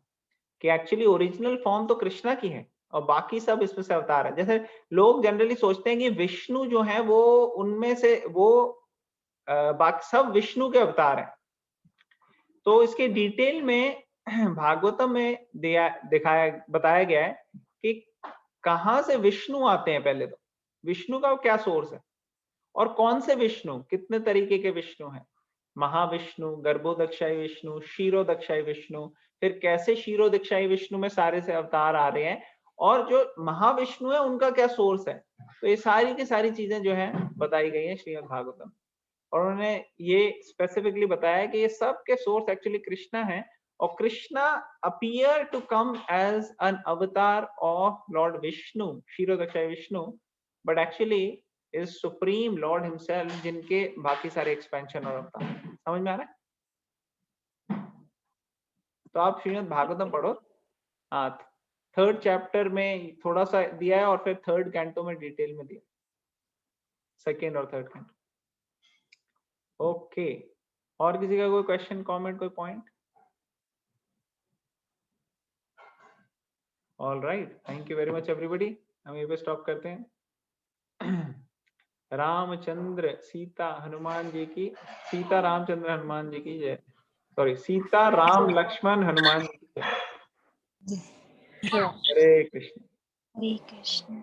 कि एक्चुअली ओरिजिनल फॉर्म तो कृष्णा की है और बाकी सब इसमें से अवतार है। जैसे लोग जनरली सोचते हैं कि विष्णु जो है वो उनमें से वो बाकी सब विष्णु के अवतार हैं। तो इसके डिटेल में भागवतम में बताया गया है कि कहां से विष्णु आते हैं। पहले तो विष्णु का क्या सोर्स है और कौन से विष्णु, कितने तरीके के विष्णु हैं। महाविष्णु, गर्भोदक्षाई विष्णु, क्षीरोदक्षाई विष्णु, फिर कैसे क्षीरोदक्षाई विष्णु में सारे से अवतार आ रहे हैं, और जो महाविष्णु है उनका क्या सोर्स है। तो ये सारी की सारी चीजें जो है बताई गई है श्रीमद् भागवतम, और उन्होंने ये स्पेसिफिकली बताया कि ये सब के सोर्स एक्चुअली कृष्णा है, और Krishna appear to come as an avatar of lord Vishnu, Kshirodakshayi Vishnu, but actually is supreme lord himself, जिनके बाकी सारे एक्सपेंशन और अवतार। समझ में आ रहा है? तो आप श्रीमद् भागवतम पढ़ो। हाँ, 3rd चैप्टर में थोड़ा सा दिया है और फिर 3rd कैंटो में डिटेल में दिया, 2nd और 3rd कैंटो। ओके, और किसी का कोई क्वेश्चन, कमेंट, कोई point? All right, thank you very much everybody. हम ये पे स्टॉप करते हैं। रामचंद्र सीता हनुमान जी की, सीता रामचंद्र हनुमान जी की जय। सॉरी, सीता राम लक्ष्मण हनुमान जी की जय। हरे कृष्ण। हरे कृष्ण।